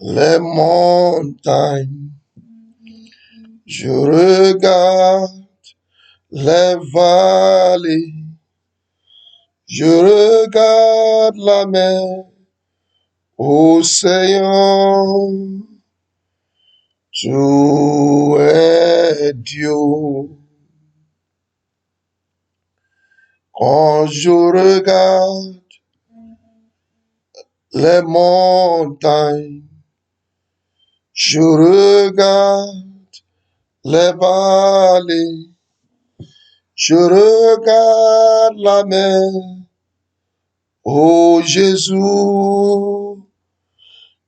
les montagnes. Je regarde les vallées. Je regarde la mer, océan. Tu es Dieu. Quand je regarde les montagnes, je regarde les vallées, je regarde la mer. Oh Jésus,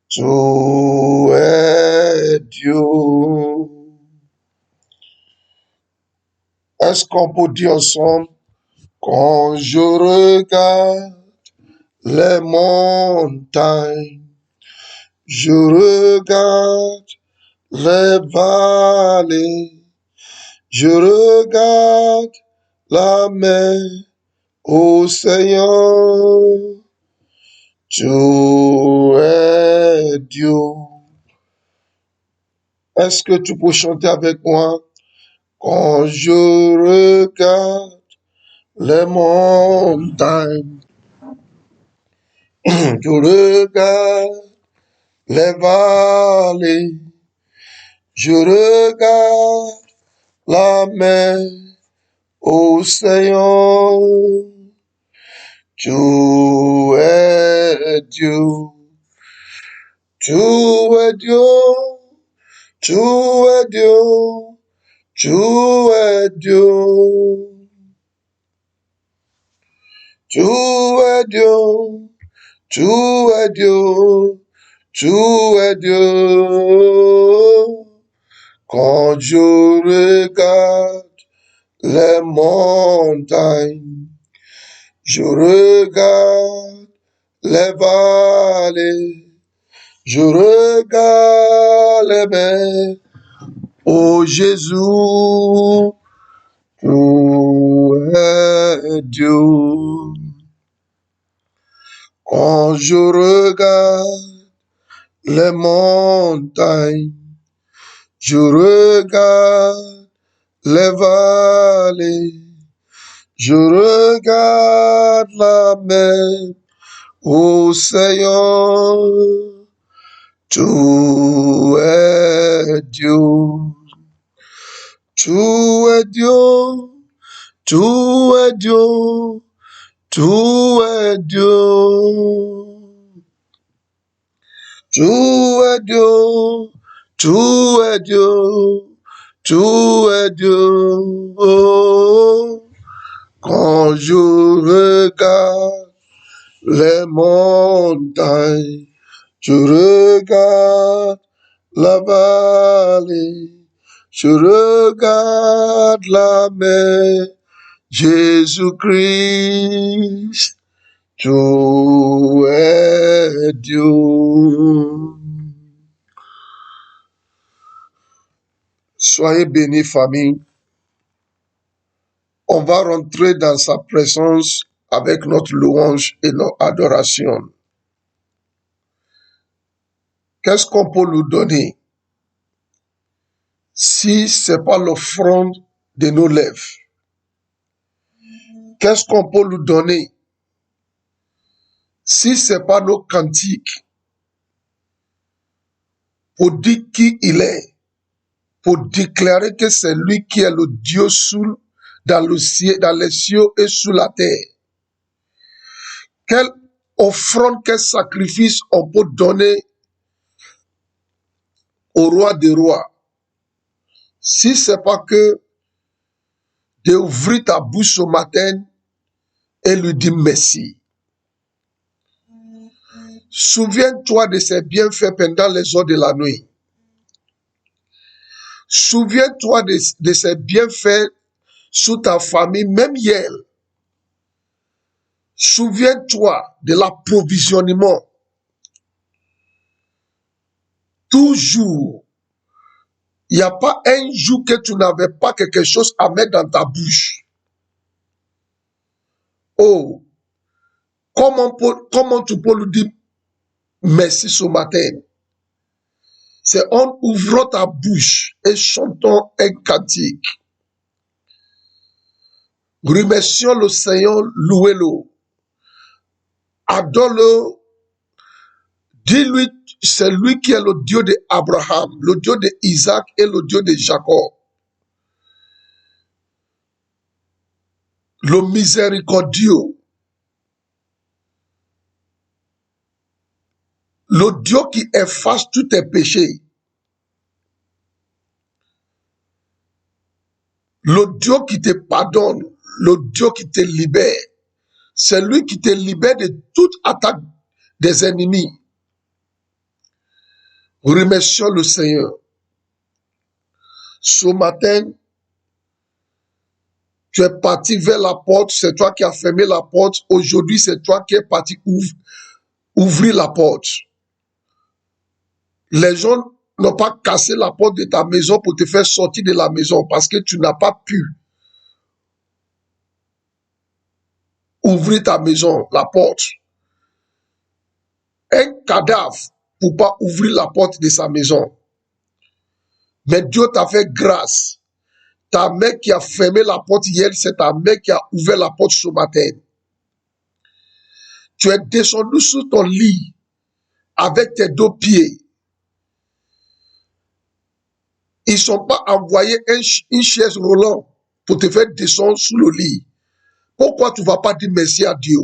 tu es Dieu. Est-ce qu'on peut dire ensemble, quand je regarde les montagnes, je regarde les vallées, je regarde la mer, océan, tu es Dieu. Est-ce que tu peux chanter avec moi? Quand je regarde les montagnes, je regarde les vallées, je regarde la mer, océan, tu es Dieu, tu es Dieu, tu es Dieu, tu es Dieu, tu es Dieu, tu es Dieu, tu es Dieu. Quand je regarde les montagnes, je regarde les vallées, je regarde les mers. Oh Jésus, tu es Dieu. Quand je regarde les montagnes, je regarde les vallées, je regarde la mer, océan, tu es Dieu, tu es Dieu, tu es Dieu, tu es Dieu, tu es Dieu, tu es Dieu, tu es Dieu. Oh, quand je regarde les montagnes, je regarde la vallée, je regarde la mer, Jésus-Christ, tu es Dieu. Soyez bénis, famille. On va rentrer dans sa présence avec notre louange et notre adoration. Qu'est-ce qu'on peut lui donner si ce n'est pas l'offrande de nos lèvres? Qu'est-ce qu'on peut lui donner si ce n'est pas nos cantiques pour dire qui il est, pour déclarer que c'est lui qui est le Dieu dans le ciel, dans les cieux et sous la terre? Quelle offrande, quel sacrifice on peut donner au roi des rois si ce n'est pas que d'ouvrir ta bouche ce matin et lui dire merci. Souviens-toi de ses bienfaits pendant les heures de la nuit. Souviens-toi de ses bienfaits sur ta famille, même hier. Souviens-toi de l'approvisionnement. Toujours. Il n'y a pas un jour que tu n'avais pas quelque chose à mettre dans ta bouche. Oh, comment tu peux lui dire merci ce matin? C'est en ouvrant ta bouche et chantant un cantique. Remercions le Seigneur, louez-le, adore-le, dis-lui, c'est lui qui est le Dieu d'Abraham, le Dieu d'Isaac et le Dieu de Jacob. Le miséricordieux, le Dieu qui efface tous tes péchés, le Dieu qui te pardonne, le Dieu qui te libère. C'est lui qui te libère de toute attaque des ennemis. Remercions le Seigneur. Ce matin, tu es parti vers la porte, c'est toi qui as fermé la porte. Aujourd'hui, c'est toi qui es parti ouvrir la porte. Les gens n'ont pas cassé la porte de ta maison pour te faire sortir de la maison parce que tu n'as pas pu ouvrir ta maison, la porte. Un cadavre ne peut pas ouvrir la porte de sa maison. Mais Dieu t'a fait grâce. Ta mère qui a fermé la porte hier, c'est ta mère qui a ouvert la porte ce matin. Tu es descendu sur ton lit avec tes deux pieds. Ils ne sont pas envoyés une chaise roulant pour te faire descendre sous le lit. Pourquoi tu ne vas pas dire merci à Dieu?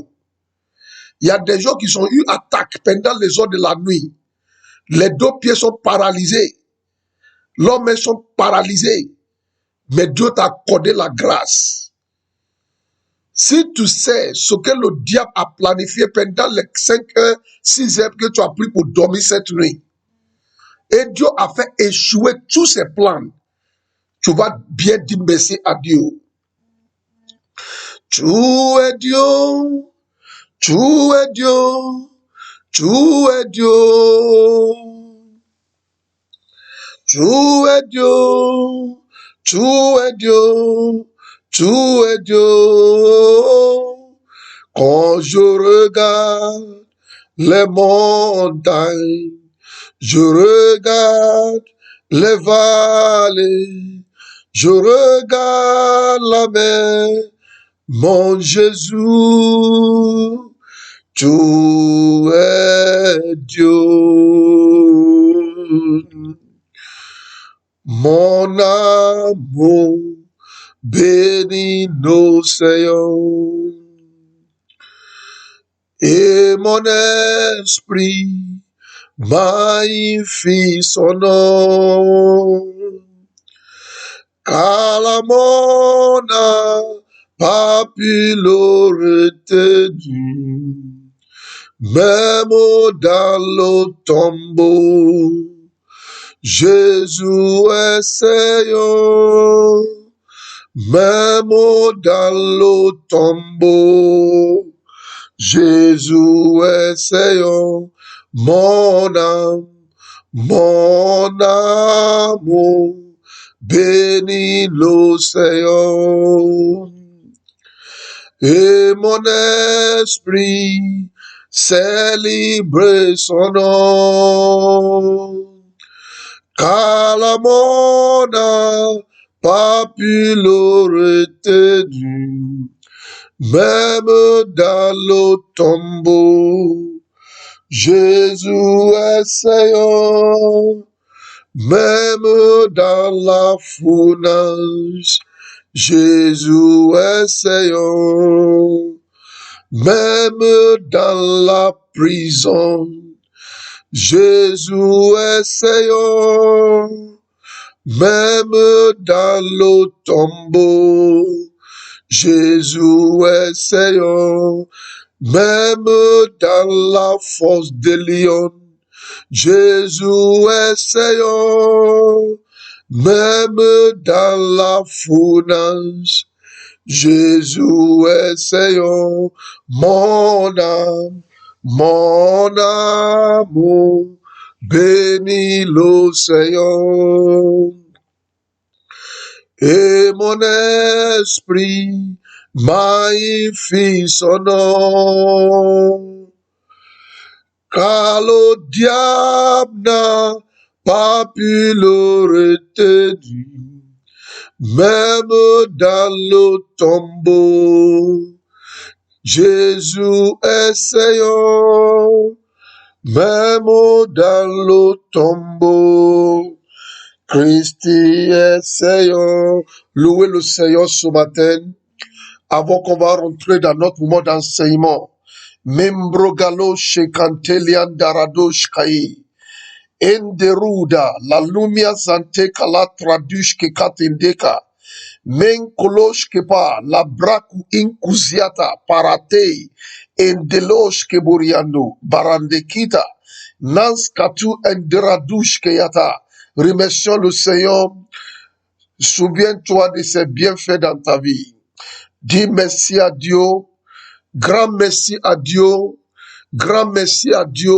Il y a des gens qui ont eu attaque pendant les heures de la nuit. Les deux pieds sont paralysés. Leurs mains sont paralysées. Mais Dieu t'a accordé la grâce. Si tu sais ce que le diable a planifié pendant les 5 heures, 6 heures que tu as pris pour dormir cette nuit, et Dieu a fait échouer tous ses plans, tu vas bien dire merci à Dieu. Tu es Dieu, tu es Dieu, tu es Dieu. Tu es Dieu, tu es Dieu, tu es Dieu. Quand je regarde les montagnes, je regarde les vallées, je regarde la mer, mon Jésus, tu es Dieu. Mon amour bénit nos Seigneurs et mon esprit magnifie son nom. Car la mort n'a pas pu le retenir, même dans le tombeau. Jésus est Seigneur, même dans le tombeau. Jésus est Seigneur, mon âme, mon amour, bénis le Seigneur. Et mon esprit célèbre son nom. Car la mort n'a pas pu le retenir, même dans le tombeau. Jésus est Seigneur, même dans la fournaise. Jésus est Seigneur, même dans la prison. Jésus est Seigneur, même dans le tombeau. Jésus est Seigneur, même dans la fosse des lions. Jésus est Seigneur, même dans la fournaise. Jésus est Seigneur, mon âme, mon amour, bénis le Seigneur. Et mon esprit magnifie son nom. Car le diable n'a pas pu le retenir, même dans le tombeau. Jésus est Seigneur, même dans le tombeau. Christ est Seigneur. Louez le Seigneur ce matin, avant qu'on va rentrer dans notre moment d'enseignement. Membrogalo shekantelian darado shkai. Enderuda, la lumia zante kala tradush ke katindeka. Men kolosh kepa, la braku inkuziata, parate, endelosh ke buriando, barandekita, nans katu enderadush ke yata. Remercions le Seigneur. Souviens-toi de ses bienfaits dans ta vie. Dis merci à Dieu. Grand merci à Dieu. Grand merci à Dieu.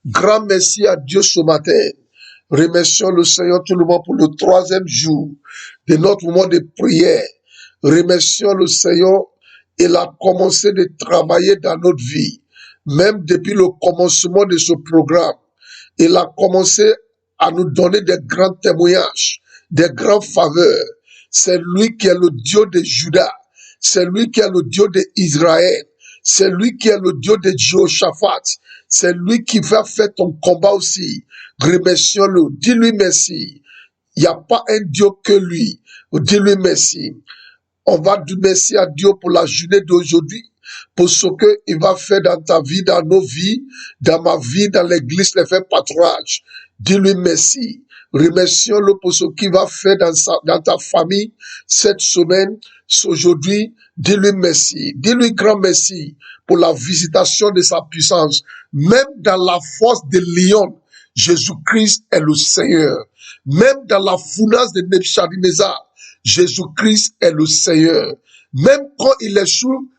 Grand merci à Dieu ce matin. Remercions le Seigneur tout le monde pour le 3e jour de notre moment de prière. Remercions le Seigneur. Il a commencé de travailler dans notre vie. Même depuis le commencement de ce programme, il a commencé à nous donner des grands témoignages, des grandes faveurs. C'est lui qui est le Dieu de Juda. C'est lui qui est le Dieu d'Israël. C'est lui qui est le Dieu de Jéhoshaphat. C'est lui qui va faire ton combat aussi. Remercions-le. Dis-lui merci. Il n'y a pas un Dieu que lui. Dis-lui merci. On va dire merci à Dieu pour la journée d'aujourd'hui, pour ce qu'il va faire dans ta vie, dans nos vies, dans ma vie, dans l'église, les faits patronage. Dis-lui merci. Remercions-le pour ce qu'il va faire dans ta famille cette semaine, aujourd'hui. Dis-lui merci. Dis-lui grand merci pour la visitation de sa puissance. Même dans la force de lion, Jésus-Christ est le Seigneur. Même dans la fournaise de Nebuchadnezzar, Jésus-Christ est le Seigneur. Même quand il est sous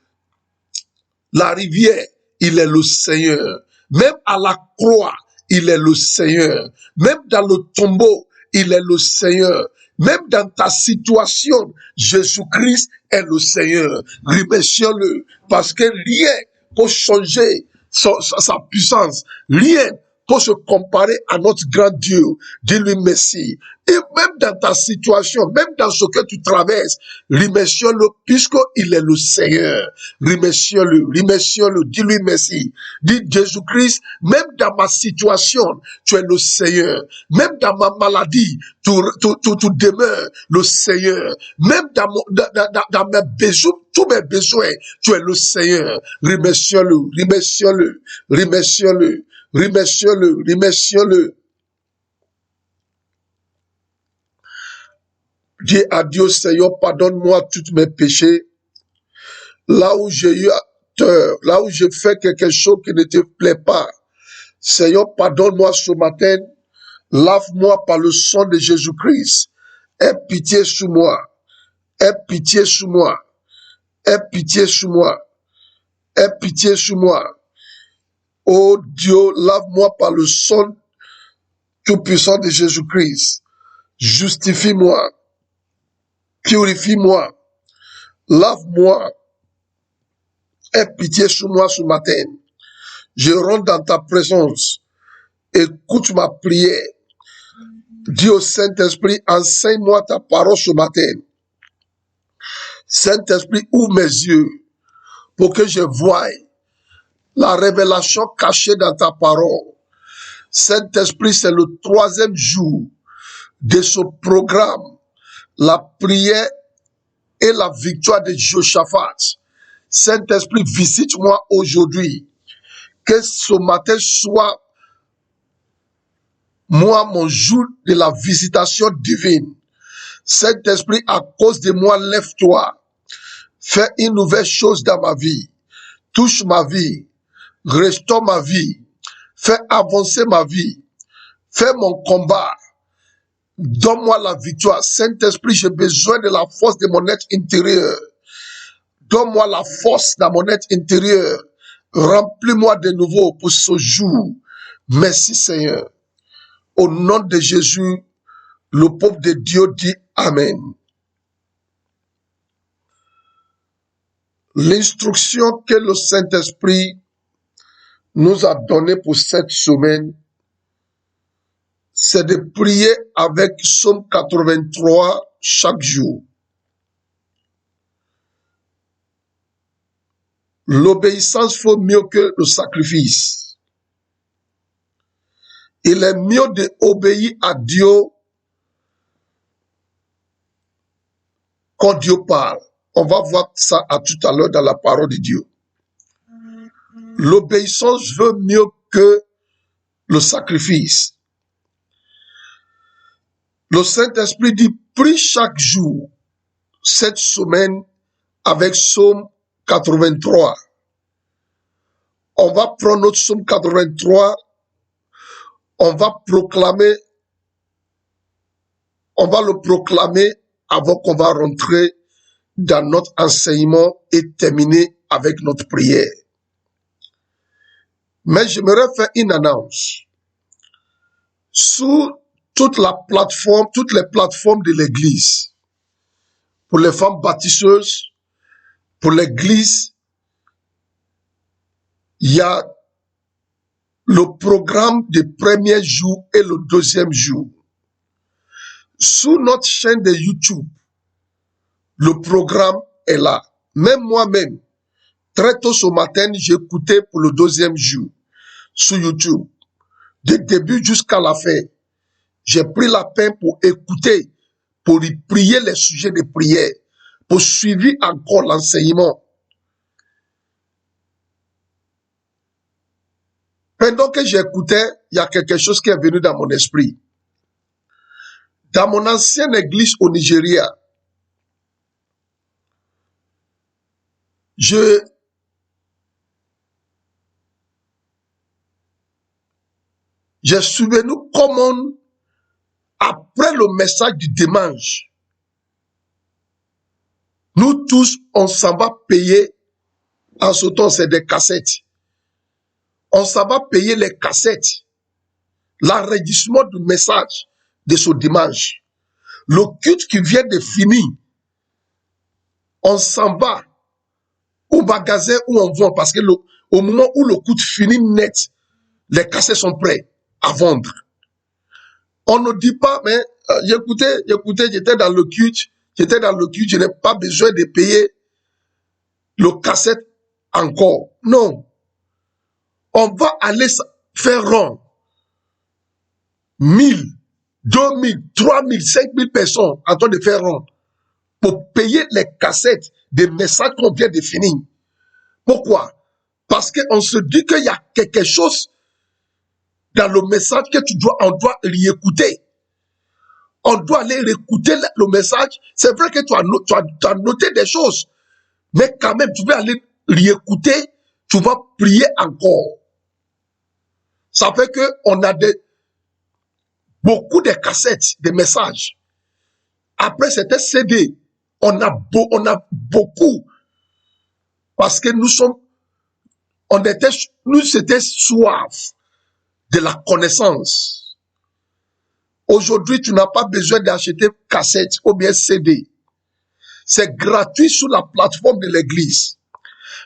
la rivière, il est le Seigneur. Même à la croix, il est le Seigneur. Même dans le tombeau, il est le Seigneur. Même dans ta situation, Jésus-Christ est le Seigneur. Remercions-le parce que rien peut changer sa puissance. Rien peut se comparer à notre grand Dieu. Dis-lui merci. Et même dans ta situation, même dans ce que tu traverses, remercions-le puisqu'il est le Seigneur. Remercions-le, remercions-le, dis-lui merci. Dis Jésus-Christ, même dans ma situation, tu es le Seigneur. Même dans ma maladie, tu demeures le Seigneur. Même dans mes besoins, tous mes besoins, tu es le Seigneur. Remercions-le, remercions-le, remercions-le. Remercions-le, remercions-le. Dis à Dieu, Seigneur, pardonne-moi tous mes péchés. Là où j'ai eu tort, là où j'ai fait quelque chose qui ne te plaît pas. Seigneur, pardonne-moi ce matin. Lave-moi par le sang de Jésus-Christ. Aie pitié sur moi. Aie pitié sur moi. Aie pitié sur moi. Aie pitié sur moi. Oh Dieu, lave-moi par le sang tout-puissant de Jésus-Christ. Justifie-moi. Purifie-moi. Lave-moi. Aie pitié sur moi ce matin. Je rentre dans ta présence. Écoute ma prière. Dis au Saint-Esprit, enseigne-moi ta parole ce matin. Saint-Esprit, ouvre mes yeux pour que je voie la révélation cachée dans ta parole. Saint-Esprit, c'est le 3e jour de ce programme, la prière et la victoire de Jéhoshaphat. Saint-Esprit, visite-moi aujourd'hui. Que ce matin soit moi mon jour de la visitation divine. Saint-Esprit, à cause de moi, lève-toi. Fais une nouvelle chose dans ma vie. Touche ma vie. Restaure ma vie. Fais avancer ma vie. Fais mon combat. Donne-moi la victoire. Saint-Esprit, j'ai besoin de la force de mon être intérieur. Donne-moi la force dans mon être intérieur. Remplis-moi de nouveau pour ce jour. Merci Seigneur. Au nom de Jésus, le peuple de Dieu dit Amen. L'instruction que le Saint-Esprit nous a donnée pour cette semaine, c'est de prier avec Psaume 83 chaque jour. L'obéissance vaut mieux que le sacrifice. Il est mieux d'obéir à Dieu quand Dieu parle. On va voir ça à tout à l'heure dans la parole de Dieu. L'obéissance veut mieux que le sacrifice. Le Saint-Esprit dit, prie chaque jour, cette semaine, avec Psaume 83. On va prendre notre Psaume 83, on va le proclamer avant qu'on va rentrer dans notre enseignement et terminer avec notre prière. Mais j'aimerais faire une annonce. Sur toutes les plateformes de l'Église, pour les femmes baptisteuses, pour l'Église, il y a le programme du premier jour et le deuxième jour. Sur notre chaîne de YouTube, le programme est là. Même moi-même, très tôt ce matin, j'ai écouté pour le deuxième jour sur YouTube. Du début jusqu'à la fin, j'ai pris la peine pour écouter, pour y prier les sujets de prière, pour suivre encore l'enseignement. Pendant que j'écoutais, il y a quelque chose qui est venu dans mon esprit. Dans mon ancienne église au Nigeria, j'ai souvenu comment, après le message du dimanche, nous tous, on s'en va payer, en ce temps, c'est des cassettes. On s'en va payer les cassettes, l'enregistrement du message de ce dimanche. Le culte qui vient de finir, on s'en va au magasin où on vend, parce que au moment où le culte finit net, les cassettes sont prêts à vendre. On ne dit pas, mais écoutez, j'étais dans le culte, je n'ai pas besoin de payer le cassette encore. Non. On va aller faire rond. 1000, 2000, 3000, 5000 personnes en train de faire rond pour payer les cassettes des messages qu'on vient de finir. Pourquoi? Parce qu'on se dit qu'il y a quelque chose dans le message que on doit réécouter. On doit aller réécouter le message. C'est vrai que tu as noté des choses, mais quand même, tu vas aller réécouter, tu vas prier encore. Ça fait qu'on a beaucoup de cassettes, de messages. Après, c'était CD. On a beaucoup. Parce que c'était soif de la connaissance. Aujourd'hui, tu n'as pas besoin d'acheter cassette ou bien CD. C'est gratuit sur la plateforme de l'église.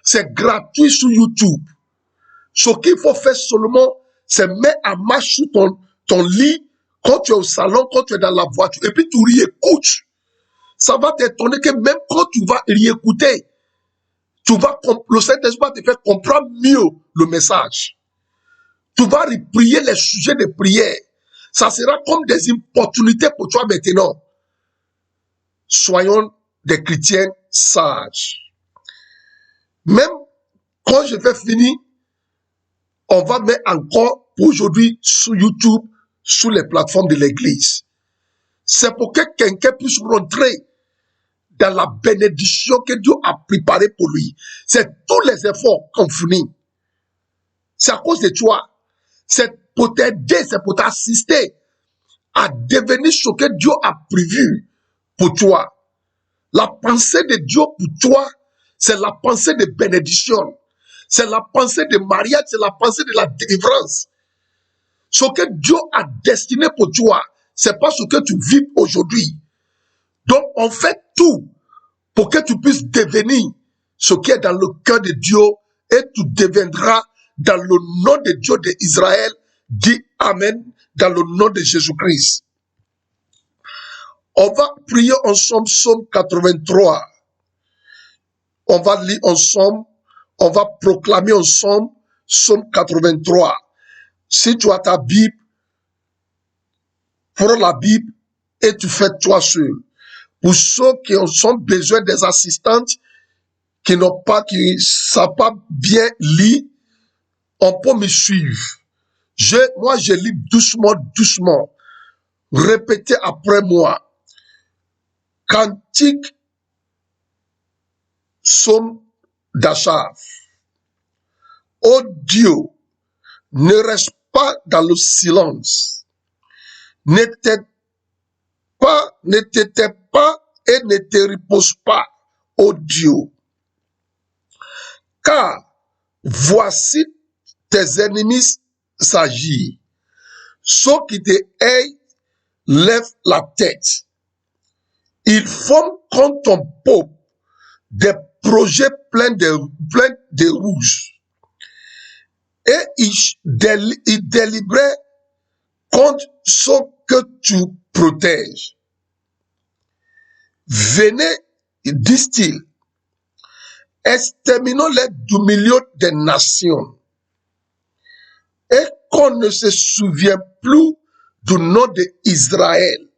C'est gratuit sur YouTube. Ce qu'il faut faire seulement, c'est mettre en marche sur ton lit, quand tu es au salon, quand tu es dans la voiture, et puis tu réécoutes. Ça va t'étonner que même quand tu vas réécouter, le Saint-Esprit va te faire comprendre mieux le message. Tu vas reprier les sujets de prière. Ça sera comme des opportunités pour toi maintenant. Soyons des chrétiens sages. Même quand je vais finir, on va mettre encore pour aujourd'hui sur YouTube, sur les plateformes de l'église. C'est pour que quelqu'un puisse rentrer dans la bénédiction que Dieu a préparée pour lui. C'est tous les efforts qu'on fournit. C'est à cause de toi. C'est pour t'aider, c'est pour t'assister à devenir ce que Dieu a prévu pour toi. La pensée de Dieu pour toi, c'est la pensée de bénédiction. C'est la pensée de mariage, c'est la pensée de la délivrance. Ce que Dieu a destiné pour toi, c'est pas ce que tu vis aujourd'hui. Donc, on fait tout pour que tu puisses devenir ce qui est dans le cœur de Dieu et tu deviendras dans le nom de Dieu d'Israël. Dis Amen dans le nom de Jésus-Christ. On va prier ensemble Psaume 83. On va lire ensemble, on va proclamer ensemble Psaume 83. Si tu as ta Bible, prends la Bible et tu fais toi seul. Pour ceux qui ont besoin des assistantes, qui ne savent pas bien lire, on peut me suivre. Moi, je lis doucement, doucement. Répétez après moi. Cantique, psaume d'Achaf. Ô Dieu, ne reste pas dans le silence. Ne t'aide pas et ne te repose pas, ô Dieu. Car voici tes ennemis s'agir. Ceux qui te haïssent lèvent la tête. Ils forment contre ton peuple des projets pleins de rouges. Et ils délibèrent contre ceux que tu protèges. Venez, disent-ils, exterminons-les du milieu des nations. Et qu'on ne se souvient plus du nom d'Israël.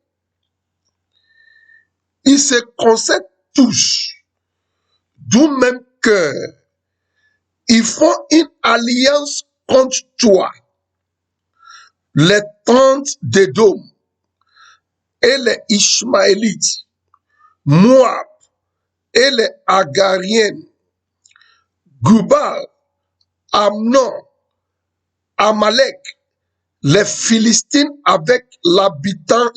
Ils se concèdent tous du même cœur. Ils font une alliance contre toi. Les tentes d'Édom et les Ishmaélites, Moab et les Agariennes, Gubal, Amnon, Amalek, les Philistines avec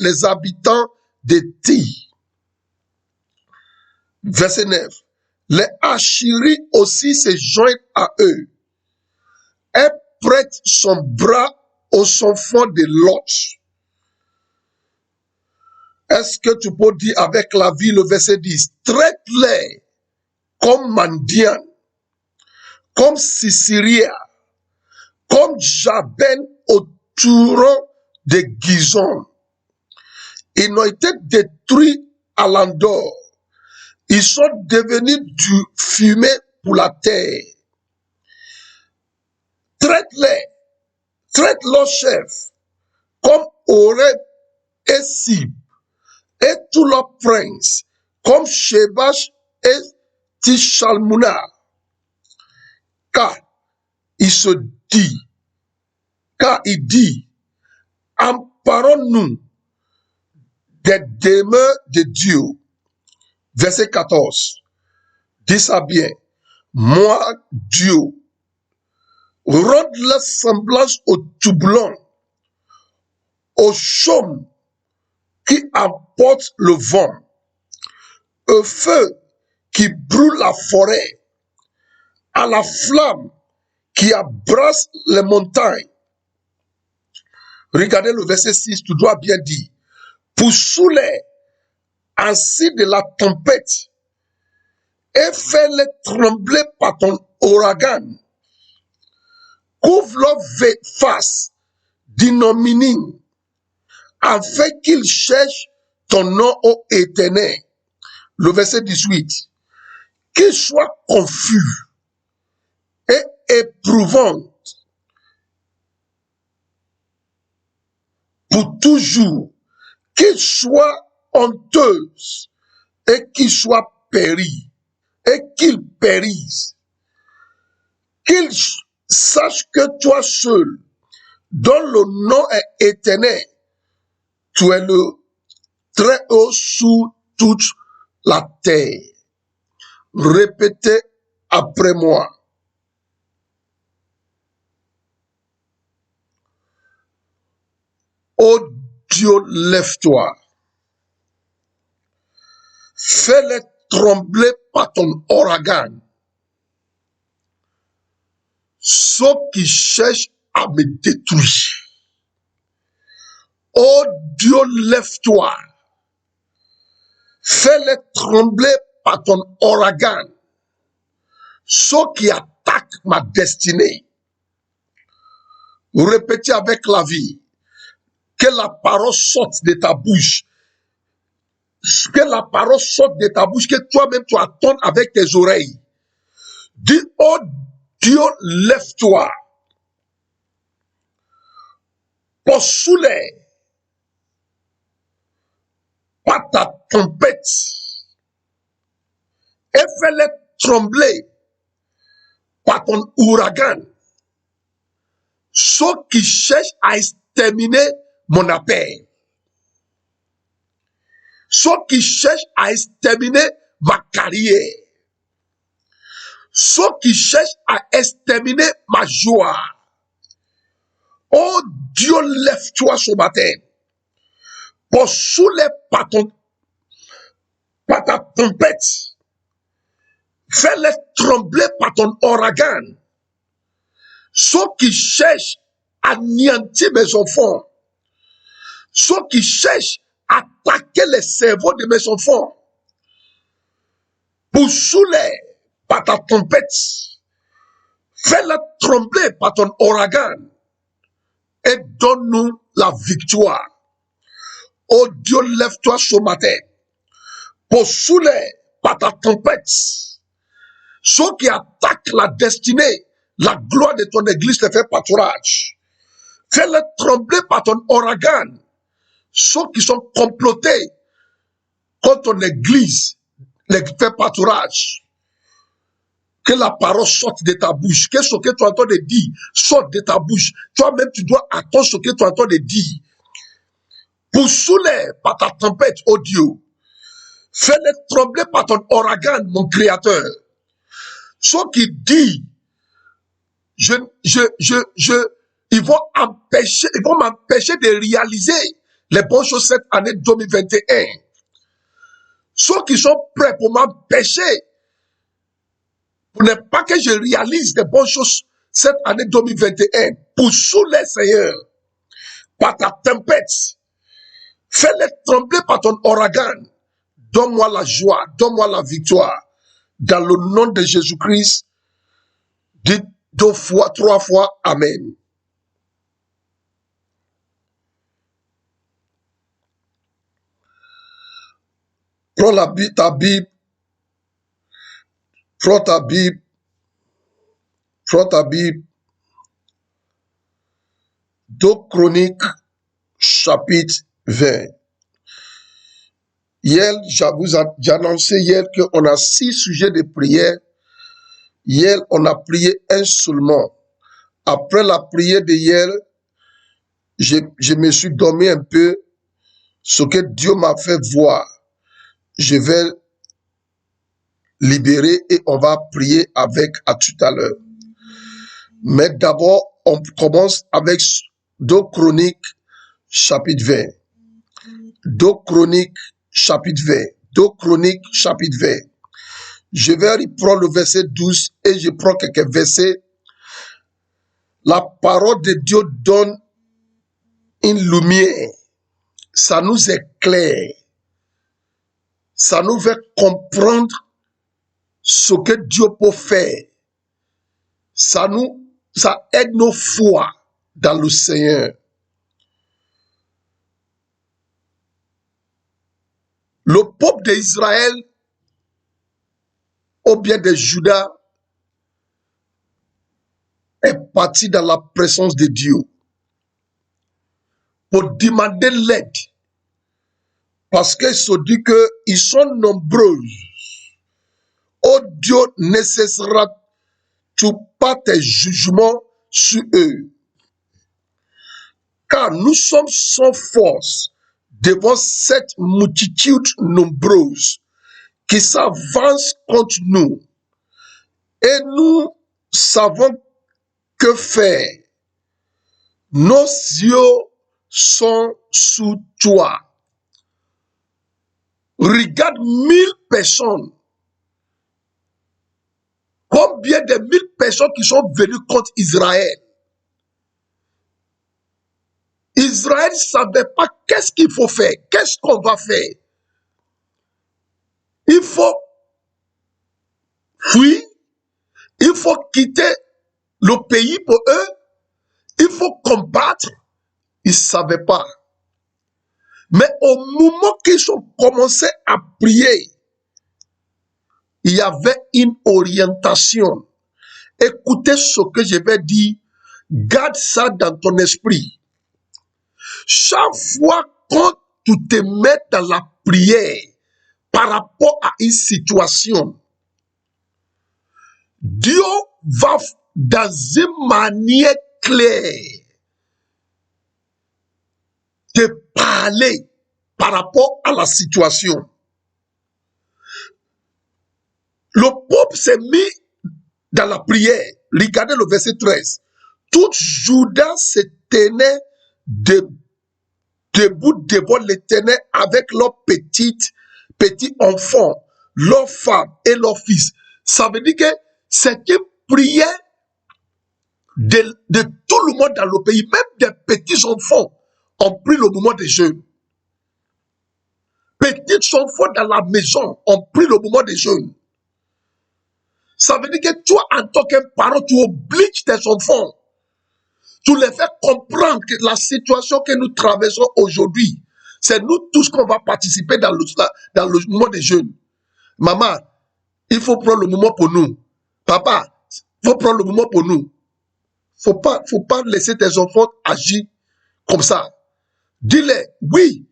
les habitants de Tyr. Verset 9. Les Achiri aussi se joignent à eux et prêtent son bras aux enfants de Lot. Est-ce que tu peux dire avec la vie le verset 10? Traite-les comme Mandian, comme Sisiria, comme Jaben autour de Gizon. Ils n'ont été détruits à l'endort. Ils sont devenus du fumier pour la terre. Traite leurs chefs comme Oreb et Sib, et tous leurs princes comme Shebash et Tishalmuna. Car il dit, emparons-nous des demeures de Dieu. Verset 14. Dis ça bien. Moi, Dieu, rends la semblance au toublon, au chaume qui emporte le vent, au feu qui brûle la forêt, à la flamme qui abrasse les montagnes. Regardez le verset 6, tu dois bien dire. Pousse-les ainsi de la tempête et fais-les trembler par ton ouragan. Couvre leur face d'ignominie afin qu'ils cherchent ton nom ô Éternel. Le verset 18. Qu'ils soient confus et éprouvants pour toujours, qu'ils soient honteux et qu'ils soient péris, et qu'ils périssent. Qu'ils sachent que toi seul, dont le nom est éternel, tu es le très haut sous toute la terre. Répétez après moi. Ô Dieu, lève-toi. Fais-les trembler par ton ouragan. Ceux qui cherchent à me détruire. Ô Dieu, lève-toi. Fais-les trembler par ton ouragan. Ceux qui attaquent ma destinée. Répétez avec la vie. Que la parole sorte de ta bouche. Que la parole sorte de ta bouche, que toi-même tu attends avec tes oreilles. Dis, oh Dieu, lève-toi. Poursuis-les par ta tempête et fais-les trembler par ton ouragan. Ceux qui cherchent à exterminer mon appel. Ceux qui cherchent à exterminer ma carrière. Ceux qui cherchent à exterminer ma joie. Oh Dieu, lève-toi ce matin. Poursuis-les par ta tempête. Fais-les trembler par ton ouragan. Ceux qui cherchent à anéantir mes enfants. Ceux qui cherchent à attaquer les cerveaux de mes enfants. Poursuis-les par ta tempête. Fais-les trembler par ton ouragan. Et donne-nous la victoire. Oh Dieu, lève-toi ce matin. Poursuis-les par ta tempête. Ceux qui attaquent la destinée, la gloire de ton église te fait pâturage. Fais-les trembler par ton ouragan. Ceux qui sont complotés contre ton église, les fait pâturage. Que la parole sorte de ta bouche. Que ce que tu entends de dire sorte de ta bouche. Toi-même, tu dois attendre ce que tu entends de dire. Poursuis-les par ta tempête, oh Dieu. Fais-les trembler par ton ouragan, mon créateur. Ceux qui disent, ils vont m'empêcher de réaliser les bonnes choses cette année 2021. Ceux qui sont prêts pour m'empêcher, pour ne pas que je réalise des bonnes choses cette année 2021, poursuis-les, Seigneur, par ta tempête. Fais-les trembler par ton ouragan. Donne-moi la joie, donne-moi la victoire. Dans le nom de Jésus-Christ, dites 2 fois, 3 fois, Amen. Prends ta Bible, prends ta Bible, prends ta Bible. 2 Chroniques, chapitre 20. Hier, j'ai annoncé hier qu'on a 6 sujets de prière. Hier, on a prié un seulement. Après la prière de hier, je me suis dormi un peu. Ce que Dieu m'a fait voir, je vais libérer et on va prier avec à tout à l'heure. Mais d'abord, on commence avec 2 Chroniques, chapitre 20. 2 Chroniques, chapitre 20. 2 Chroniques, chapitre 20. Je vais reprendre le verset 12 et je prends quelques versets. La parole de Dieu donne une lumière. Ça nous éclaire. Ça nous fait comprendre ce que Dieu peut faire. Ça aide nos foi dans le Seigneur. Le peuple d'Israël, ou bien de Juda, est parti dans la présence de Dieu pour demander l'aide. Parce qu'il se dit qu'ils sont nombreux. Oh Dieu, ne cessera-tu pas tes jugements sur eux? Car nous sommes sans force devant cette multitude nombreuse qui s'avance contre nous. Et nous savons que faire. Nos yeux sont sous toi. Regarde 1000 personnes. Combien de 1000 personnes qui sont venues contre Israël? Israël ne savait pas qu'est-ce qu'il faut faire, qu'est-ce qu'on va faire. Il faut fuir, il faut quitter le pays pour eux, il faut combattre. Ils ne savaient pas. Mais au moment qu'ils ont commencé à prier, il y avait une orientation. Écoutez ce que je vais dire. Garde ça dans ton esprit. Chaque fois quand tu te mets dans la prière par rapport à une situation, Dieu va dans une manière claire te parler par rapport à la situation. Le peuple s'est mis dans la prière. Regardez le verset 13. Tout Juda se tenait debout devant l'Éternel avec leurs petits enfants, leurs femmes et leurs fils. Ça veut dire que c'est une prière de tout le monde dans le pays, même des petits enfants ont pris le moment de jeûne. Petits enfants dans la maison ont pris le moment de jeûne. Ça veut dire que toi, en tant que parent, tu obliges tes enfants. Tu les fais comprendre que la situation que nous traversons aujourd'hui, c'est nous tous qu'on va participer dans le moment de jeûne. Maman, il faut prendre le moment pour nous. Papa, il faut prendre le moment pour nous. Faut pas laisser tes enfants agir comme ça. Dis-les, oui,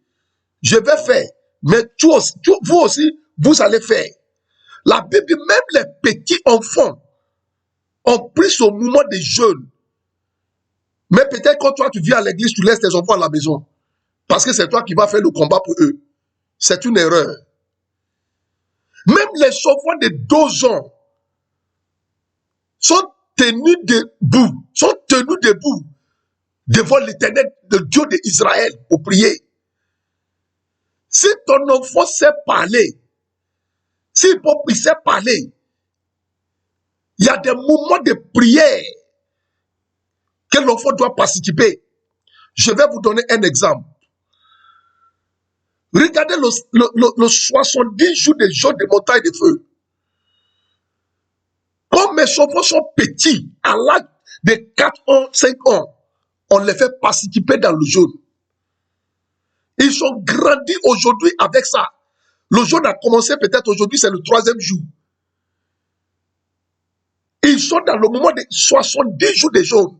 je vais faire, mais vous aussi, vous allez faire. La Bible, même les petits enfants ont pris ce moment de jeûne. Mais peut-être quand toi tu viens à l'église, tu laisses tes enfants à la maison. Parce que c'est toi qui vas faire le combat pour eux. C'est une erreur. Même les enfants de 2 ans sont tenus debout devant l'Éternel, le Dieu d'Israël, pour prier. Si ton enfant sait parler, s'il sait parler, il y a des moments de prière que l'enfant doit participer. Je vais vous donner un exemple. Regardez le 70 jours de jeûne de montagne de feu. Quand mes enfants sont petits, à l'âge de 4 ans, 5 ans, on les fait participer dans le jeûne. Ils ont grandi aujourd'hui avec ça. Le jeûne a commencé peut-être aujourd'hui, c'est le 3e jour. Ils sont dans le moment de 70 jours de jeûne.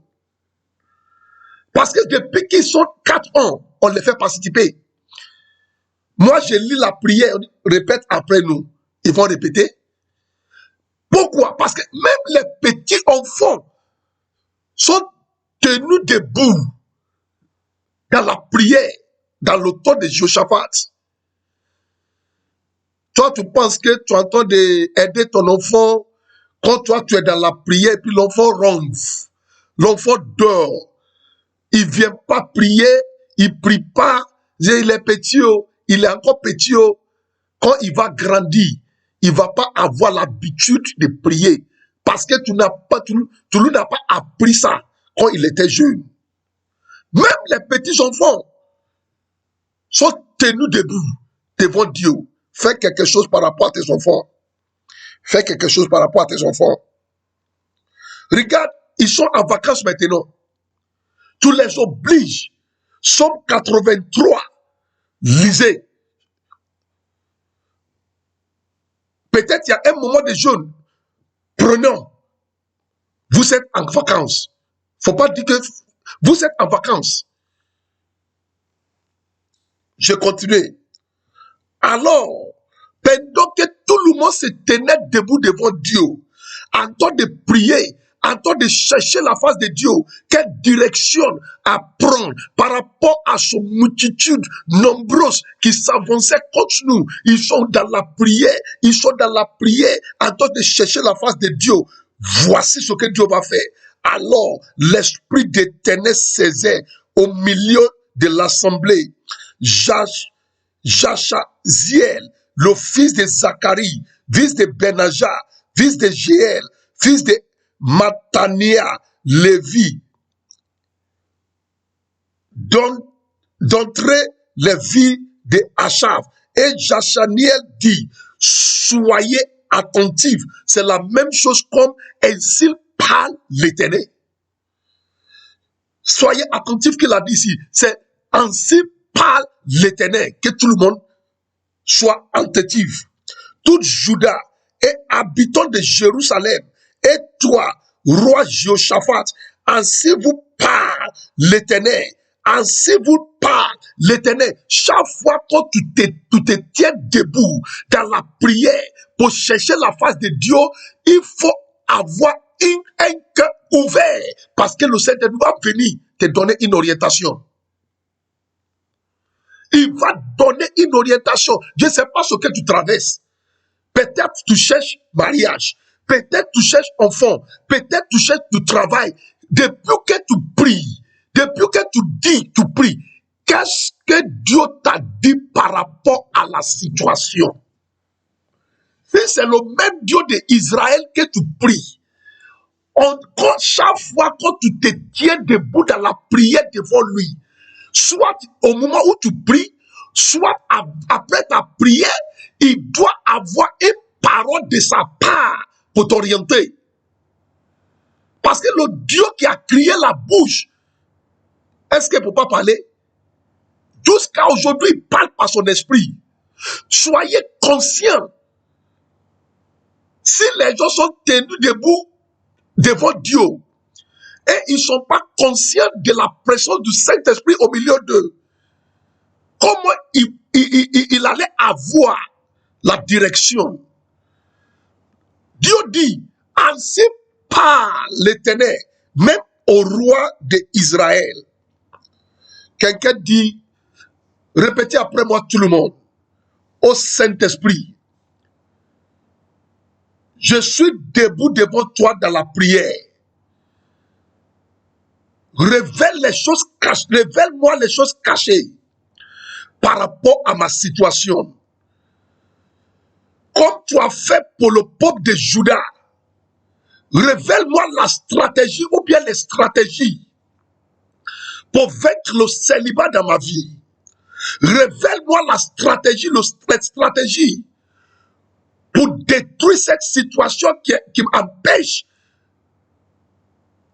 Parce que depuis qu'ils sont 4 ans, on les fait participer. Moi, je lis la prière, on répète après nous. Ils vont répéter. Pourquoi? Parce que même les petits enfants sont tenus debout dans la prière, dans le temps de Joshaphat. Toi, tu penses que tu es en train d'aider ton enfant quand toi, tu es dans la prière et puis l'enfant ronfle. L'enfant dort. Il ne vient pas prier, il ne prie pas. Il est petit, il est encore petit. Quand il va grandir, il ne va pas avoir l'habitude de prier. Parce que tu lui n'as pas appris ça quand il était jeune. Même les petits enfants sont tenus debout devant Dieu. Fais quelque chose par rapport à tes enfants. Fais quelque chose par rapport à tes enfants. Regarde, ils sont en vacances maintenant. Tu les obliges. Somme 83. Lisez. Peut-être il y a un moment de jeûne. Prenons. Vous êtes en vacances. Il ne faut pas dire que vous êtes en vacances. Je continue. Alors, pendant que tout le monde se tenait debout devant Dieu, en train de prier, en train de chercher la face de Dieu, quelle direction à prendre par rapport à cette multitude nombreuse qui s'avançait contre nous. Ils sont dans la prière, en train de chercher la face de Dieu. Voici ce que Dieu va faire. Alors, l'esprit d'Éternel saisait au milieu de l'assemblée Jachaziel, le fils de Zacharie, fils de Benaja, fils de Jéel, fils de Matania, Lévi, d'entrer les filles de Achaf. Et Jachaniel dit, soyez attentifs. C'est la même chose comme ainsi parle l'Éternel. Soyez attentifs qu'il a dit ici. C'est ainsi parle l'Éternel. Que tout le monde soit attentif. Tout Juda et habitants de Jérusalem, et toi, roi Jéhoshaphat, ainsi vous parle l'Éternel. Ainsi vous parle l'Éternel. Chaque fois que tu te tiens debout dans la prière pour chercher la face de Dieu, il faut avoir un cœur ouvert parce que le Seigneur va venir te donner une orientation. Il va donner une orientation. Je ne sais pas ce que tu traverses. Peut-être tu cherches mariage. Peut-être tu cherches enfant. Peut-être tu cherches du travail. Depuis que tu pries, depuis que tu dis, tu pries, qu'est-ce que Dieu t'a dit par rapport à la situation? Si c'est le même Dieu d'Israël que tu pries, encore chaque fois que tu te tiens debout dans la prière devant lui, soit au moment où tu pries, soit après ta prière, il doit avoir une parole de sa part pour t'orienter. Parce que le Dieu qui a créé la bouche, est-ce qu'il ne peut pas parler? Jusqu'à aujourd'hui, il parle par son esprit. Soyez conscients. Si les gens sont tenus debout devant Dieu et ils ne sont pas conscients de la présence du Saint-Esprit au milieu d'eux, comment il allait avoir la direction? Dieu dit, ainsi parle l'Éternel, même au roi d'Israël. Quelqu'un dit, répétez après moi tout le monde, au Saint-Esprit, je suis debout devant toi dans la prière. Révèle-moi les choses cachées par rapport à ma situation. Comme tu as fait pour le peuple de Juda, révèle-moi la stratégie ou bien les stratégies pour vaincre le célibat dans ma vie. Révèle-moi la stratégie pour détruire cette situation qui m'empêche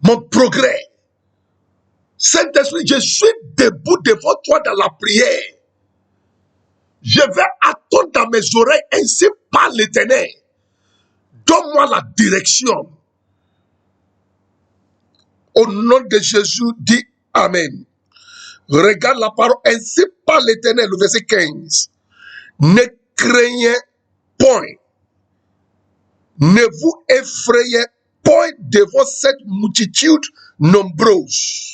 mon progrès. Saint-Esprit, je suis debout devant toi dans la prière. Je vais attendre dans mes oreilles, ainsi parle l'Éternel. Donne-moi la direction. Au nom de Jésus, dis Amen. Regarde la parole, ainsi parle l'Éternel, le verset 15. Ne craignez point. Ne vous effrayez point devant cette multitude nombreuse.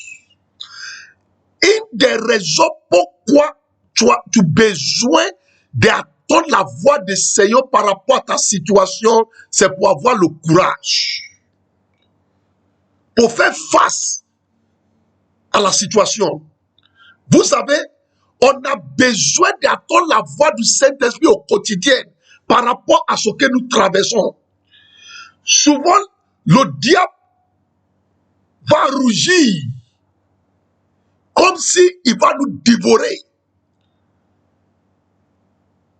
Une des raisons pourquoi tu as besoin d'attendre la voix du Seigneur par rapport à ta situation, c'est pour avoir le courage. Pour faire face à la situation. Vous savez, on a besoin d'attendre la voix du Saint-Esprit au quotidien par rapport à ce que nous traversons. Souvent, le diable va rougir comme s'il va nous dévorer.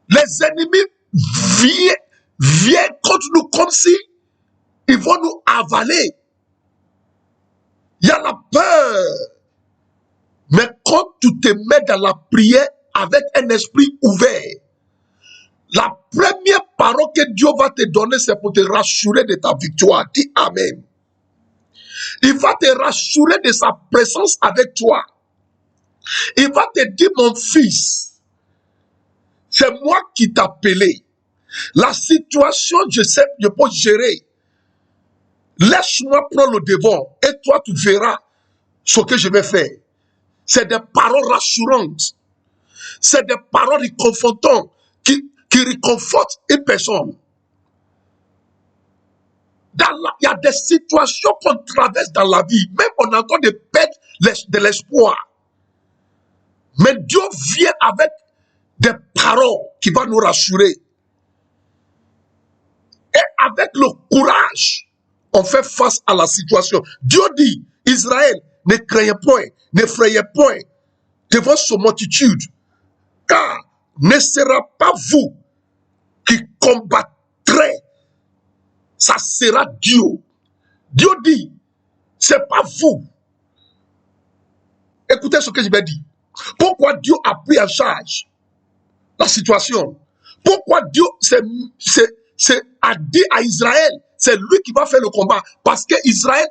Les ennemis viennent contre nous comme si ils vont nous avaler. Il y a la peur. Mais quand tu te mets dans la prière avec un esprit ouvert, la première parole que Dieu va te donner, c'est pour te rassurer de ta victoire. Dis Amen. Il va te rassurer de sa présence avec toi. Il va te dire, mon fils, c'est moi qui t'ai appelé. La situation, je sais, je peux gérer. Laisse-moi prendre le devant et toi, tu verras ce que je vais faire. C'est des paroles rassurantes. C'est des paroles réconfortantes qui réconfortent une personne. Il y a des situations qu'on traverse dans la vie. Même on a encore de perdre de l'espoir. Mais Dieu vient avec des paroles qui vont nous rassurer. Et avec le courage, on fait face à la situation. Dieu dit, Israël, ne craignez point, n'effrayez point devant cette multitude, car ne sera pas vous qui combattrez, ça sera Dieu. Dieu dit, c'est pas vous. Écoutez ce que je vais dire. Pourquoi Dieu a pris en charge la situation? Pourquoi Dieu a dit à Israël, c'est lui qui va faire le combat? Parce que Israël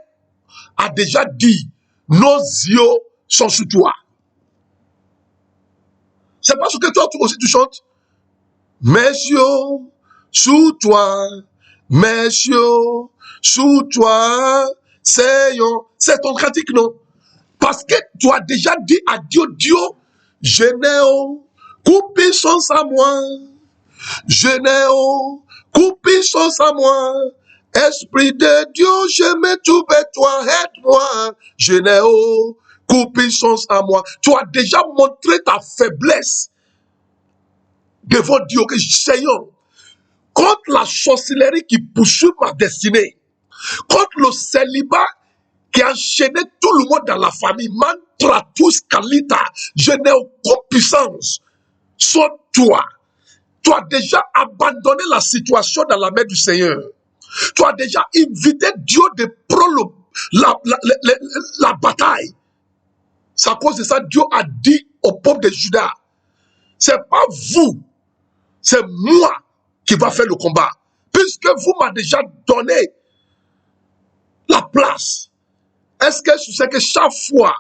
a déjà dit, nos yeux sont sur toi. C'est pas ce que toi aussi tu chantes. Mes yeux sous toi, mes yeux sous toi, Seigneur. C'est ton critique, non? Parce que tu as déjà dit à Dieu, Dieu, je n'ai coupé puissance à moi. Je n'ai coupé puissance à moi. Esprit de Dieu, je me trouve toi, aide-moi. Je n'ai coupé puissance à moi. Tu as déjà montré ta faiblesse devant Dieu, que Seigneur, contre la sorcellerie qui poursuit ma destinée, contre le célibat qui a enchaîné tout le monde dans la famille, mantra tous kalita, je n'ai aucune puissance, sauf toi. Tu as déjà abandonné la situation dans la main du Seigneur. Tu as déjà invité Dieu de prendre la bataille. C'est à cause de ça, Dieu a dit au peuple de Juda, c'est pas vous, c'est moi qui va faire le combat. Puisque vous m'avez déjà donné la place. Est-ce que tu sais que chaque fois,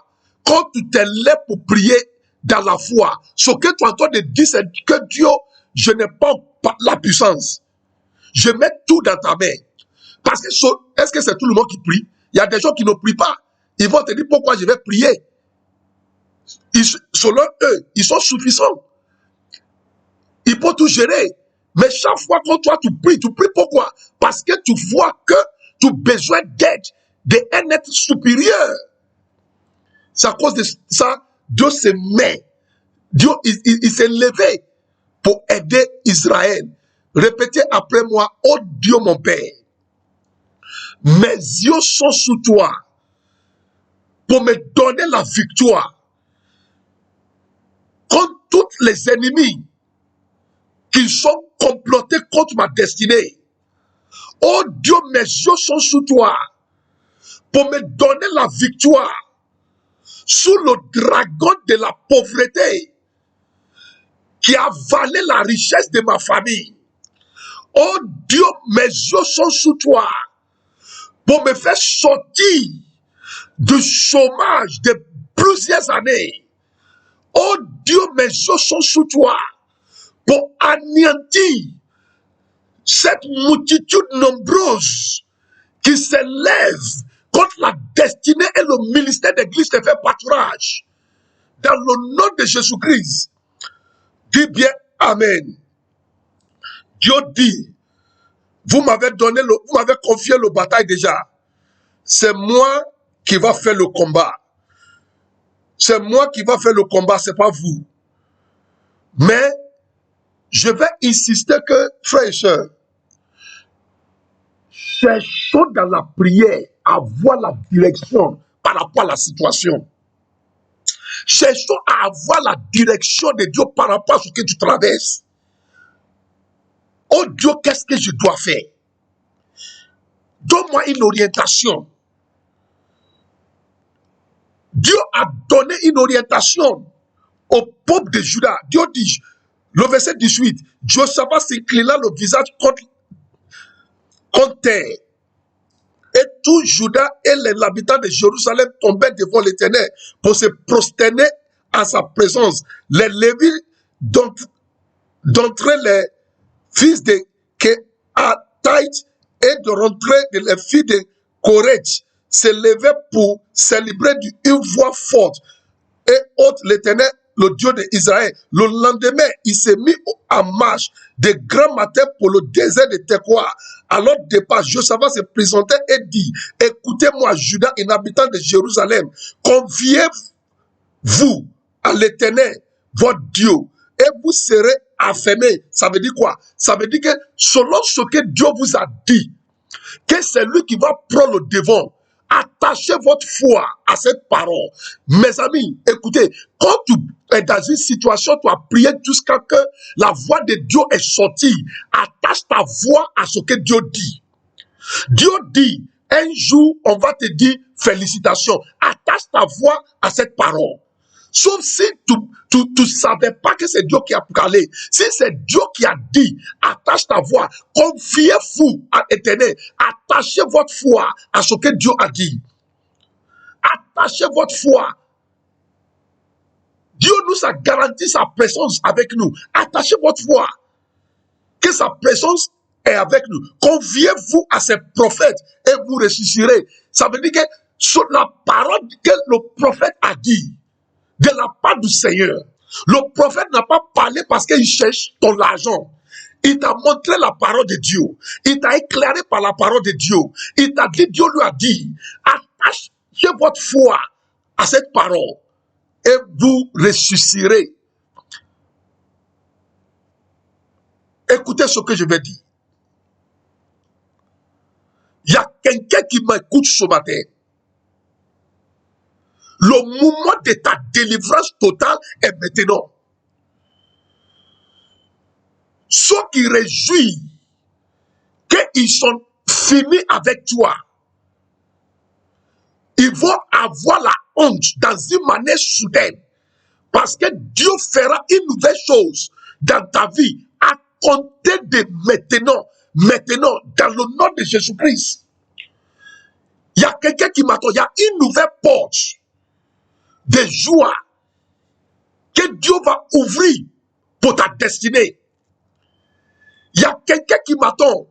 quand tu te lèves pour prier dans la foi, ce que tu entends de dire, c'est que Dieu, je n'ai pas la puissance. Je mets tout dans ta main. Parce que, est-ce que c'est tout le monde qui prie? Il y a des gens qui ne prient pas. Ils vont te dire pourquoi je vais prier. Selon eux, ils sont suffisants. Ils peuvent tout gérer. Mais chaque fois que toi tu pries pourquoi? Parce que tu vois que tu as besoin d'aide d'un être supérieur. C'est à cause de ça, Dieu se met. Dieu, il s'est levé pour aider Israël. Répétez après moi, oh Dieu mon Père, mes yeux sont sous toi pour me donner la victoire contre tous les ennemis qui sont complotés contre ma destinée. Oh Dieu, mes yeux sont sous toi pour me donner la victoire sous le dragon de la pauvreté qui a avalé la richesse de ma famille. Oh Dieu, mes yeux sont sous toi pour me faire sortir du chômage de plusieurs années. Oh Dieu, mes yeux sont sous toi pour anéantir cette multitude nombreuse qui s'élève contre la destinée et le ministère d'église de faire pâturage. Dans le nom de Jésus-Christ, dis bien Amen. Dieu dit, vous m'avez confié le bataille déjà. C'est moi qui va faire le combat. C'est moi qui va faire le combat, c'est pas vous. Mais je vais insister que, frères et sœurs, cherchons dans la prière à voir la direction par rapport à la situation. Cherchons à avoir la direction de Dieu par rapport à ce que tu traverses. Oh Dieu, qu'est-ce que je dois faire? Donne-moi une orientation. Dieu a donné une orientation au peuple de Juda. Dieu dit, le verset 18, Josaphat s'inclina le visage contre terre. Et tout Juda et les habitants de Jérusalem tombaient devant l'Éternel pour se prosterner à sa présence. Les Lévites, d'entre les fils de Kehathite et de rentrer les filles de Korech, se levaient pour célébrer d'une voix forte et haute l'Éternel, le Dieu d'Israël. Le lendemain, il s'est mis en marche de grand matin pour le désert de Tekoa. À l'autre départ, Josaphat se présentait et dit, écoutez-moi, Juda et habitants de Jérusalem, conviez-vous à l'Éternel, votre Dieu, et vous serez affamés. Ça veut dire quoi? Ça veut dire que selon ce que Dieu vous a dit, que c'est lui qui va prendre le devant. Attachez votre foi à cette parole. Mes amis, écoutez, quand tu es dans une situation, tu as prié jusqu'à ce que la voix de Dieu est sortie. Attache ta voix à ce que Dieu dit. Dieu dit, un jour, on va te dire félicitations. Attache ta voix à cette parole. Sauf si tu savais pas que c'est Dieu qui a parlé. Si c'est Dieu qui a dit, attache ta voix, confiez-vous à l'Éternel, attachez votre foi à ce que Dieu a dit. Attachez votre foi. Dieu nous a garanti sa présence avec nous. Attachez votre foi. Que sa présence est avec nous. Confiez-vous à ces prophètes et vous ressusciterez. Ça veut dire que sur la parole que le prophète a dit, de la part du Seigneur, le prophète n'a pas parlé parce qu'il cherche ton argent. Il t'a montré la parole de Dieu. Il t'a éclairé par la parole de Dieu. Il t'a dit, Dieu lui a dit, attachez votre foi à cette parole et vous ressusciterez. Écoutez ce que je vais dire. Il y a quelqu'un qui m'écoute ce matin. Le moment de ta délivrance totale est maintenant. Ceux qui réjouissent qu'ils sont finis avec toi, ils vont avoir la honte dans une manière soudaine. Parce que Dieu fera une nouvelle chose dans ta vie à compter de maintenant, dans le nom de Jésus-Christ. Il y a quelqu'un qui m'attend, il y a une nouvelle porte de joie que Dieu va ouvrir pour ta destinée. Il y a quelqu'un qui m'attend.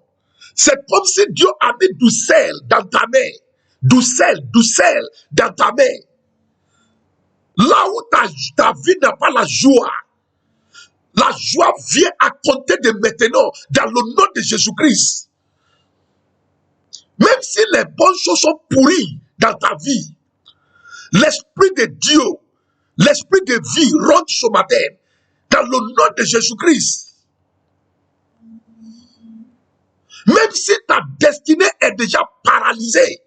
C'est comme si Dieu a mis du sel dans ta main. Du sel dans ta main. Là où ta vie n'a pas la joie vient à compter de maintenant dans le nom de Jésus-Christ. Même si les bonnes choses sont pourries dans ta vie, l'Esprit de Dieu, l'Esprit de vie rentre ce matin dans le nom de Jésus-Christ. Même si ta destinée est déjà paralysée,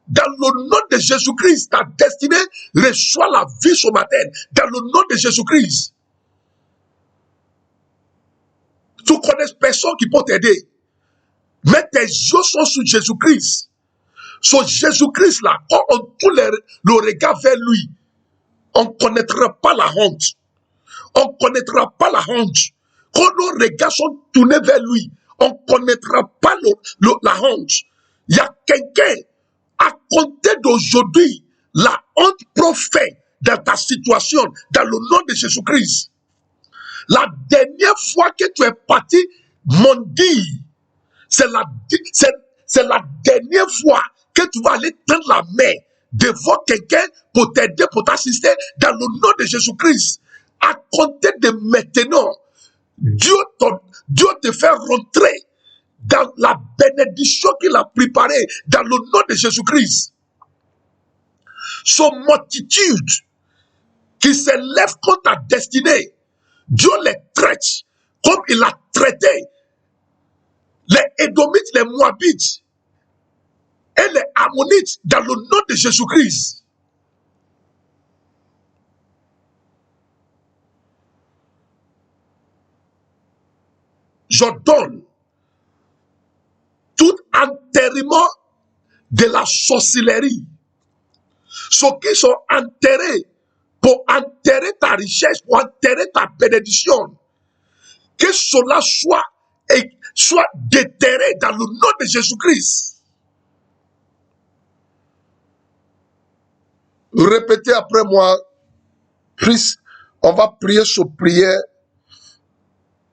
dans le nom de Jésus-Christ, ta destinée reçoit la vie ce matin, dans le nom de Jésus-Christ. Tu connais personne qui peut t'aider, mais tes yeux sont sur Jésus-Christ. Sur Jésus-Christ là, quand on tourne le regard vers lui, on ne connaîtra pas la honte. On ne connaîtra pas la honte. Quand nos regards sont tournés vers lui, on ne connaîtra pas la honte. Il y a quelqu'un, à compter d'aujourd'hui, la honte profère dans ta situation, dans le nom de Jésus-Christ. La dernière fois que tu es parti mendier, c'est la dernière fois que tu vas aller tendre la main devant quelqu'un pour t'aider, pour t'assister, dans le nom de Jésus-Christ. À compter de maintenant, Dieu te fait rentrer dans la bénédiction qu'il a préparée dans le nom de Jésus-Christ. Son multitude qui s'élève contre ta destinée, Dieu les traite comme il a traité les Édomites, les Moabites et les Ammonites dans le nom de Jésus-Christ. Je donne tout enterrement de la sorcellerie. Ceux qui sont enterrés pour enterrer ta richesse, pour enterrer ta bénédiction, que cela soit déterré dans le nom de Jésus-Christ. Répétez après moi. On va prier sur prière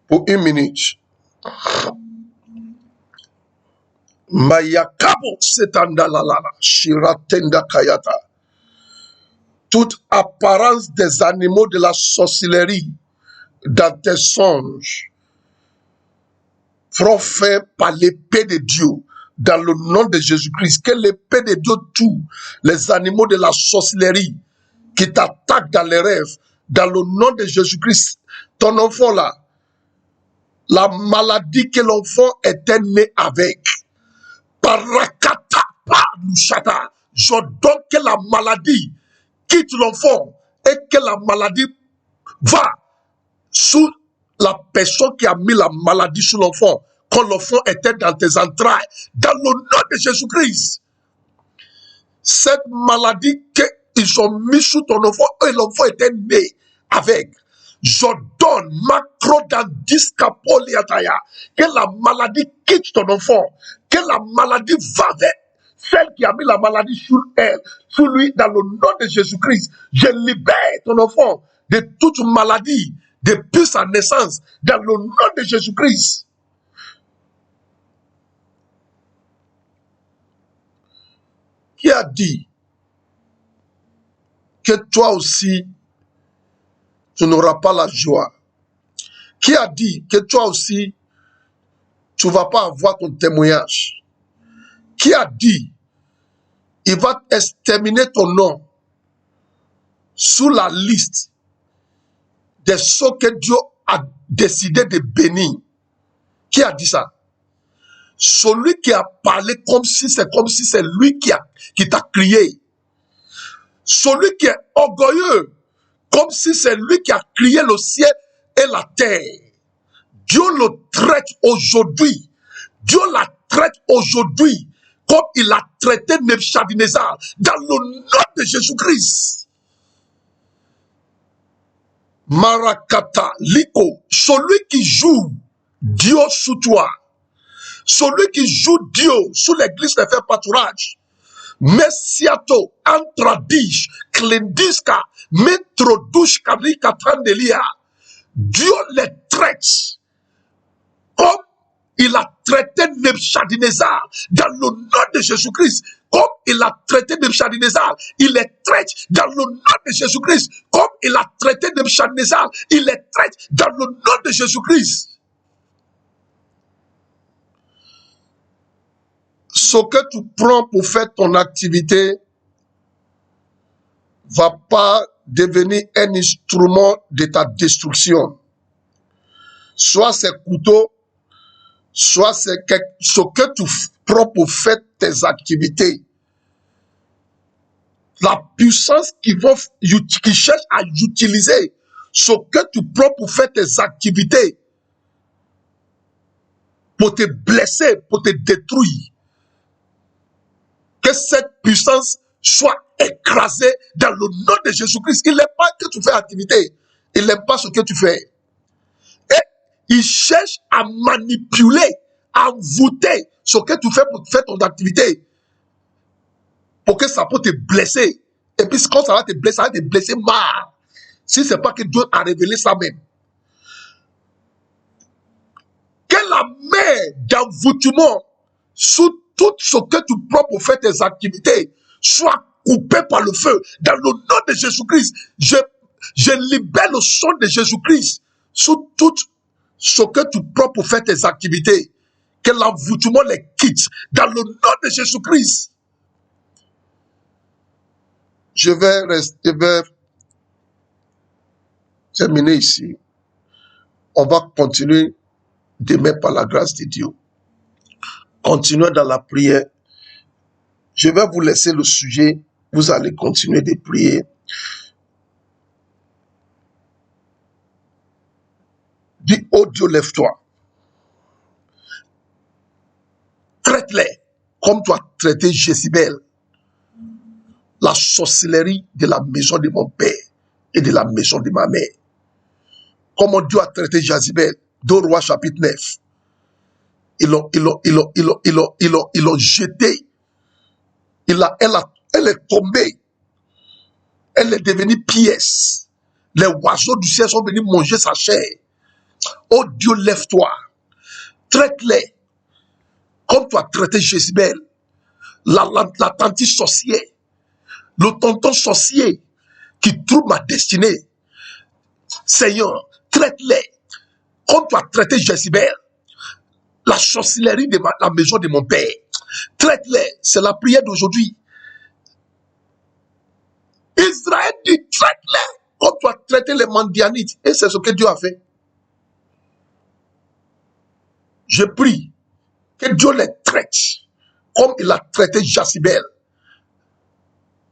pour 1 minute. Mayakabo setandalalala, shiratenda kayata. Toute apparence des animaux de la sorcellerie dans tes songes, fait par l'épée de Dieu, dans le nom de Jésus-Christ, que l'épée de Dieu tue les animaux de la sorcellerie qui t'attaquent dans les rêves, dans le nom de Jésus-Christ. Ton enfant là, la maladie que l'enfant était né avec, parakata, palushata, je donne que la maladie quitte l'enfant et que la maladie va sous la personne qui a mis la maladie sur l'enfant quand l'enfant était dans tes entrailles, dans le nom de Jésus-Christ. Cette maladie que ils ont mis sous ton enfant et l'enfant était né avec. J'ordonne, macrodandiscapoliataya, que la maladie quitte ton enfant, que la maladie va vers celle qui a mis la maladie sur elle, sur lui, dans le nom de Jésus-Christ. Je libère ton enfant de toute maladie depuis sa naissance, dans le nom de Jésus-Christ. Qui a dit que toi aussi, tu n'auras pas la joie? Qui a dit que toi aussi, tu ne vas pas avoir ton témoignage? Qui a dit, il va exterminer ton nom sous la liste des ceux que Dieu a décidé de bénir? Qui a dit ça? Celui qui a parlé comme si c'est lui qui t'a crié. Celui qui est orgueilleux, comme si c'est lui qui a crié le ciel et la terre. Dieu le traite aujourd'hui. Dieu la traite aujourd'hui comme il a traité Nebuchadnezzar dans le nom de Jésus-Christ. Marakata, Liko, celui qui joue Dieu sous toi, celui qui joue Dieu sous l'église de faire pâturage, Messiato, Antradish, Klendiska, Metrodouche, Kablika, Trandelia, Dieu les traite comme il a traité Nebuchadnezzar dans le nom de Jésus-Christ. Comme il a traité Nebuchadnezzar, il les traite dans le nom de Jésus-Christ. Comme il a traité Nebuchadnezzar, il les traite dans le nom de Jésus-Christ. Ce que tu prends pour faire ton activité va pas devenir un instrument de ta destruction. Soit c'est couteau, soit c'est ce que tu prends pour faire tes activités. La puissance qui cherche à utiliser ce que tu prends pour faire tes activités, pour te blesser, pour te détruire. Que cette puissance soit écrasée dans le nom de Jésus-Christ. Il n'aime pas que tu fais activité. Il n'aime pas ce que tu fais. Et il cherche à manipuler, à voûter ce que tu fais pour faire ton activité. Pour que ça peut te blesser. Et puis quand ça va te blesser mal. Si ce n'est pas que Dieu a révélé ça même. Que la main d'envoûtement sous tout ce que tu prends pour faire tes activités soit coupé par le feu. Dans le nom de Jésus-Christ, je libère le sang de Jésus-Christ sous tout ce que tu prends pour faire tes activités. Que l'envoûtement les quitte. Dans le nom de Jésus-Christ. Je vais terminer ici. On va continuer demain par la grâce de Dieu. Continuez dans la prière. Je vais vous laisser le sujet. Vous allez continuer de prier. Dis, oh Dieu, lève-toi. Traite-les comme tu as traité Jézabel, la sorcellerie de la maison de mon père et de la maison de ma mère. Comment Dieu a traité Jézabel, 2 Rois chapitre 9. Ils l'ont jeté. Elle est tombée. Elle est devenue pièce. Les oiseaux du ciel sont venus manger sa chair. Oh Dieu, lève-toi. Traite-les comme tu as traité Jézabel, la tante sorcière, le tonton sorcier qui trouve ma destinée. Seigneur, traite-les comme tu as traité Jézabel, la sorcellerie de la maison de mon père. Traite-les, c'est la prière d'aujourd'hui. Israël dit, traite-les comme tu as traité les Mandianites. Et c'est ce que Dieu a fait. Je prie que Dieu les traite comme il a traité Jézabel.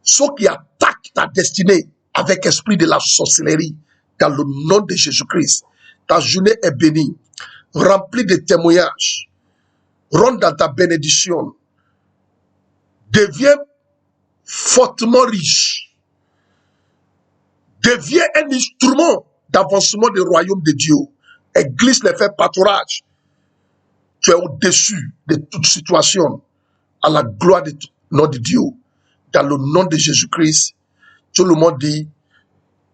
Ceux qui attaquent ta destinée avec esprit de la sorcellerie, dans le nom de Jésus-Christ. Ta journée est bénie, remplie de témoignages. Rentre dans ta bénédiction. Deviens fortement riche. Deviens un instrument d'avancement du royaume de Dieu. Église les fait pâturage. Tu es au-dessus de toute situation à la gloire du nom de Dieu. Dans le nom de Jésus-Christ, tout le monde dit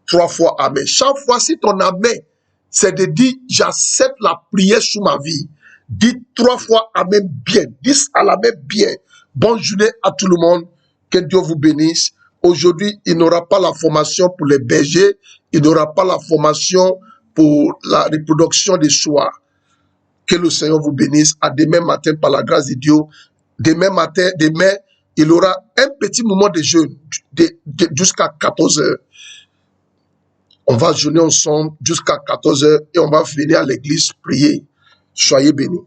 3 fois Amen. Chaque fois, si ton Amen, c'est de dire, j'accepte la prière sur ma vie. Dis 3 fois Amen bien. Dis à la même bien. Bonne journée à tout le monde. Que Dieu vous bénisse. Aujourd'hui, il n'aura pas la formation pour les bergers. Il n'aura pas la formation pour la reproduction des soirs. Que le Seigneur vous bénisse. À demain matin, par la grâce de Dieu. Demain matin, il aura un petit moment de jeûne jusqu'à 14 heures. On va jeûner ensemble jusqu'à 14 heures et on va venir à l'église prier. Soyez bénis.